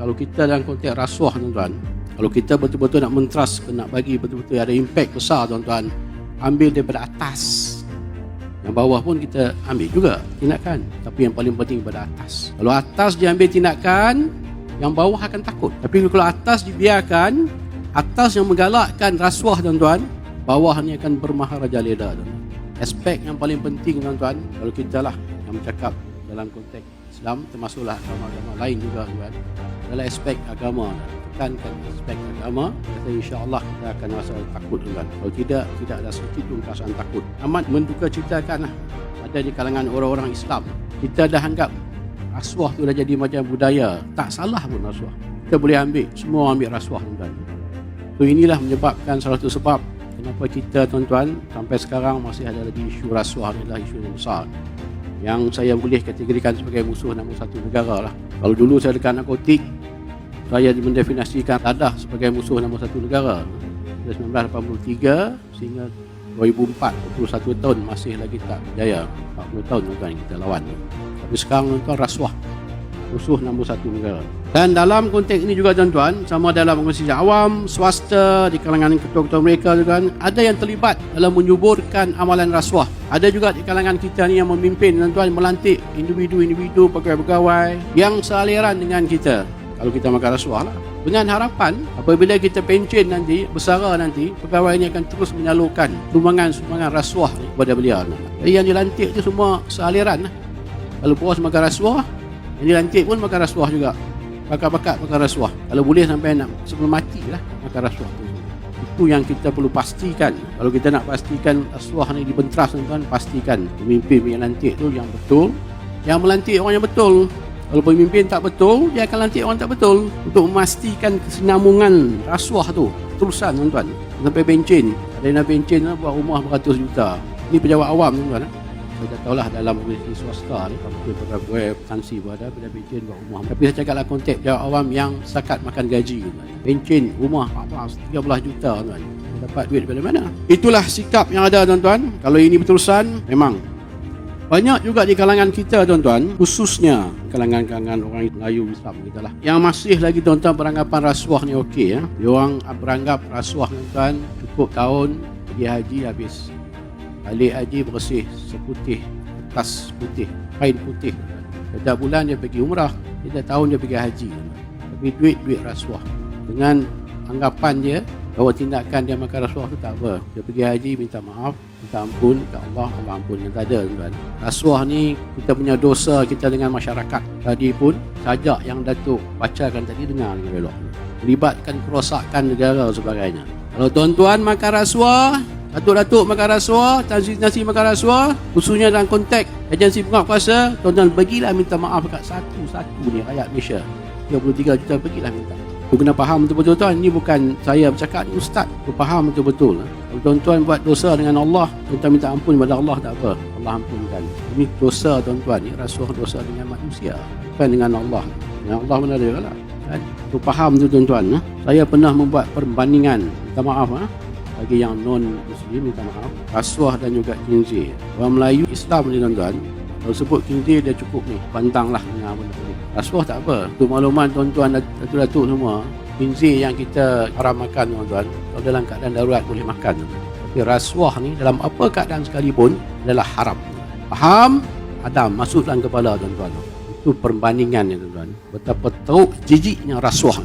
kalau kita dalam konteks rasuah tuan-tuan, kalau kita betul-betul nak mentras, nak bagi betul-betul ada impact besar tuan-tuan, ambil daripada atas. Yang bawah pun kita ambil juga tindakan, tapi yang paling penting pada atas. Kalau atas diambil tindakan, yang bawah akan takut. Tapi kalau atas dibiarkan, atas yang menggalakkan rasuah tuan-tuan, bawah ni akan bermaharajalela tuan-tuan. Aspek yang paling penting tuan-tuan, kalau kita lah yang bercakap dalam konteks Islam, termasuklah agama-agama lain juga tuan, adalah aspek agama. Tekankan aspek agama, kata insya-Allah kita akan rasa takut tuan. Kalau tidak ada sedikit pun perasaan takut. Amat menduka citakan lah, ada di kalangan orang-orang Islam, kita dah anggap rasuah tu dah jadi macam budaya. Tak salah pun rasuah, kita boleh ambil, semua ambil rasuah tuan. So inilah menyebabkan salah satu sebab kenapa kita tuan-tuan sampai sekarang masih ada lagi isu rasuah. Ni adalah isu yang besar yang saya boleh kategorikan sebagai musuh nombor satu negara lah. Kalau dulu saya dekat narkotik, saya mendefinisikan dadah sebagai musuh nombor satu negara. Dari 1983 sehingga 2004, 21 tahun masih lagi tak berjaya. 40 tahun tuan kita lawan. Tapi sekarang tuan rasuah musuh nombor satu negara. Dan dalam konteks ini juga tuan-tuan, sama dalam organisasi awam, swasta, di kalangan ketua-ketua mereka tuan, ada yang terlibat dalam menyuburkan amalan rasuah. Ada juga di kalangan kita ni yang memimpin tuan-tuan, melantik individu-individu, pegawai-pegawai yang sealiran dengan kita. Kalau kita makan rasuah lah, dengan harapan apabila kita pencen nanti, bersara nanti, pegawai ini akan terus menyalurkan sumbangan rasuah kepada beliau. Jadi yang dilantik itu semua sealiran lah. Kalau bos makan rasuah, yang dilantik pun makan rasuah juga. Bakat-bakat makan rasuah. Kalau boleh sampai nak sebelum mati lah makan rasuah tu. Itu yang kita perlu pastikan. Kalau kita nak pastikan rasuah ni dibentras tuan-tuan, pastikan pemimpin yang lantik tu yang betul, yang melantik orang yang betul. Kalau pemimpin tak betul, dia akan lantik orang tak betul. Untuk memastikan kesinambungan rasuah tu terusan tuan-tuan, sampai bencin. Ada yang nak bencin buat rumah beratus juta. Ini pejabat awam tuan-tuan. Saya tak tahulah dalam organisasi swasta ni, pegawai tansi pun ada, bila bencin buat rumah. Tapi saya cakaplah konteks pejabat awam yang setakat makan gaji tuan. Bencin rumah 13 juta tuan. Dapat duit dari mana? Itulah sikap yang ada tuan-tuan. Kalau ini berterusan, memang banyak juga di kalangan kita tuan-tuan, khususnya kalangan-kalangan orang Melayu Islam kita lah, yang masih lagi tuan-tuan beranggapan rasuah ni okey ya. Dia orang beranggap rasuah tuan-tuan cukup tahun pergi haji habis. Balik haji bersih seputih, tas putih, kain putih. Setiap bulan dia pergi umrah, setiap tahun dia pergi haji. Tapi duit rasuah. Dengan anggapan dia bahawa tindakan dia makan rasuah tu tak apa. Dia pergi haji minta maaf, minta ampun ke Allah, Allah ampun. Yang tak ada tuan. Rasuah ni kita punya dosa kita dengan masyarakat. Tadi pun sajak yang Datuk bacakan tadi dengar dengan elok. Melibatkan kerosakan negara dan sebagainya. Kalau tuan-tuan makan rasuah, Datuk-datuk makan rasuah, tansi makan rasuah, khususnya dalam konteks agensi penguatkuasa, tuan-tuan bagilah minta maaf dekat satu-satu ni rakyat Malaysia. 33 juta bagilah minta. Tu kena faham betul-betul tuan, ini bukan saya bercakap, ni ustaz. Tu faham betul-betul. Kalau tuan-tuan buat dosa dengan Allah, tuan-tuan minta ampun kepada Allah tak apa, Allah ampunkan. Ini dosa tuan-tuan, ni rasuah dosa dengan manusia, bukan dengan Allah. Dengan Allah mana ada lah. Kan? Tu faham tu tuan-tuan. Saya pernah membuat perbandingan, minta maaf bagi yang non-Muslim, minta maaf, rasuah dan juga khinzir. Orang Melayu Islam ni tuan-tuan, kalau sebut khinzir dia cukup ni, pantanglah dengan benda ni. Rasuah tak apa. Untuk makluman tuan-tuan, datuk-datuk semua, khinzir yang kita haram makan tuan-tuan, kalau dalam keadaan darurat boleh makan. Tapi rasuah ni dalam apa keadaan sekalipun adalah haram. Faham? Adam masuk dalam kepala tuan-tuan. Itu perbandingan ni tuan-tuan. Betapa teruk jijiknya rasuah.